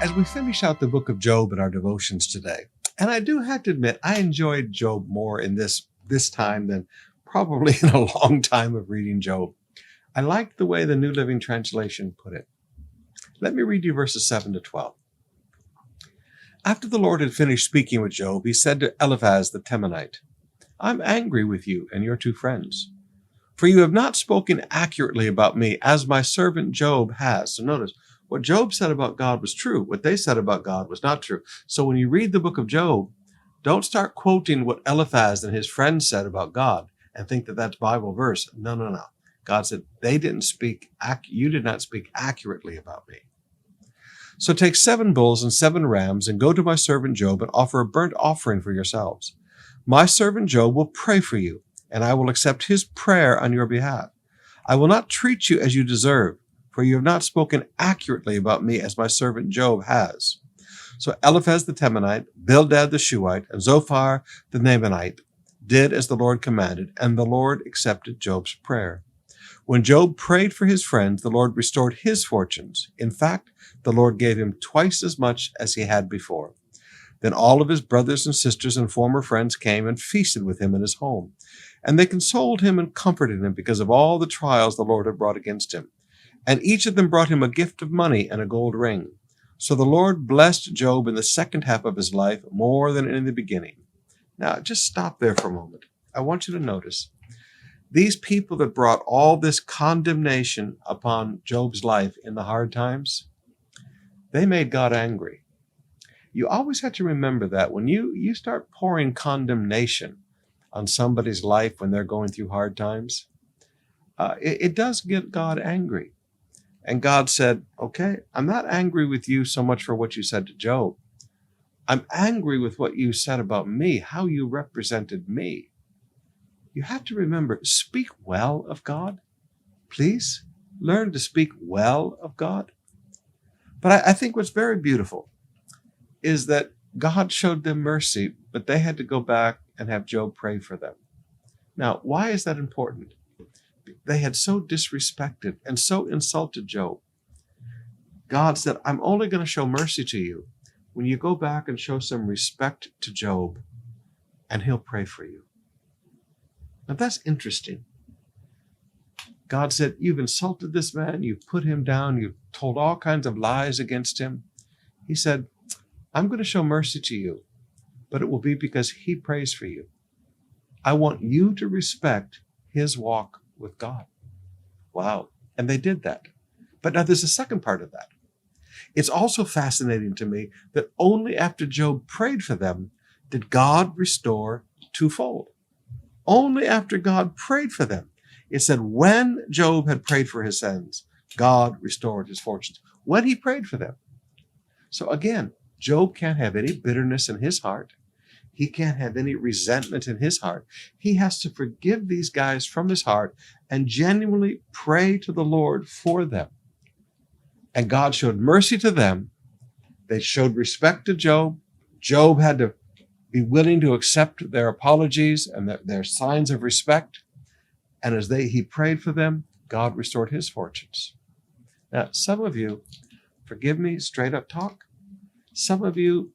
as we finish out the book of Job in our devotions today, and I do have to admit, I enjoyed Job more in this time than probably in a long time of reading Job. I liked the way the New Living Translation put it. Let me read you verses 7 to 12. After the Lord had finished speaking with Job, he said to Eliphaz the Temanite, I'm angry with you and your two friends, for you have not spoken accurately about me as my servant Job has. So notice, what Job said about God was true. What they said about God was not true. So when you read the book of Job, don't start quoting what Eliphaz and his friends said about God and think that that's Bible verse. No. God said, you did not speak accurately about me. So take 7 bulls and 7 rams and go to my servant Job and offer a burnt offering for yourselves. My servant Job will pray for you, and I will accept his prayer on your behalf. I will not treat you as you deserve, for you have not spoken accurately about me as my servant Job has. So Eliphaz the Temanite, Bildad the Shuhite, and Zophar the Naamanite did as the Lord commanded, and the Lord accepted Job's prayer. When Job prayed for his friends, the Lord restored his fortunes. In fact, the Lord gave him twice as much as he had before. Then all of his brothers and sisters and former friends came and feasted with him in his home. And they consoled him and comforted him because of all the trials the Lord had brought against him. And each of them brought him a gift of money and a gold ring. So the Lord blessed Job in the second half of his life more than in the beginning. Now, just stop there for a moment. I want you to notice these people that brought all this condemnation upon Job's life in the hard times, they made God angry. You always have to remember that when you start pouring condemnation on somebody's life when they're going through hard times, it does get God angry. And God said, okay, I'm not angry with you so much for what you said to Job. I'm angry with what you said about me, how you represented me. You have to remember, speak well of God. Please learn to speak well of God. But I think what's very beautiful is that God showed them mercy, but they had to go back and have Job pray for them. Now, why is that important? They had so disrespected and so insulted Job. God said, I'm only going to show mercy to you when you go back and show some respect to Job, and he'll pray for you. Now that's interesting. God said, you've insulted this man, you've put him down, you've told all kinds of lies against him. He said, I'm going to show mercy to you, but it will be because he prays for you. I want you to respect his walk with God. Wow. And they did that. But now there's a second part of that. It's also fascinating to me that only after Job prayed for them did God restore twofold. Only after God prayed for them. It said when Job had prayed for his sins, God restored his fortunes. When he prayed for them. So again, Job can't have any bitterness in his heart. He can't have any resentment in his heart. He has to forgive these guys from his heart and genuinely pray to the Lord for them. And God showed mercy to them. They showed respect to Job. Job had to be willing to accept their apologies and their signs of respect. And as he prayed for them, God restored his fortunes. Now, some of you, forgive me, straight up talk. Some of you,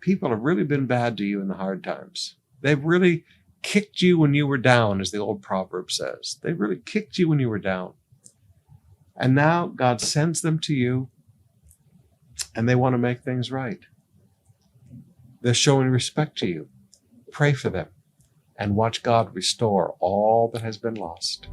people have really been bad to you in the hard times. They've really kicked you when you were down, as the old proverb says. They really kicked you when you were down. And now God sends them to you, and they want to make things right. They're showing respect to you. Pray for them, and watch God restore all that has been lost.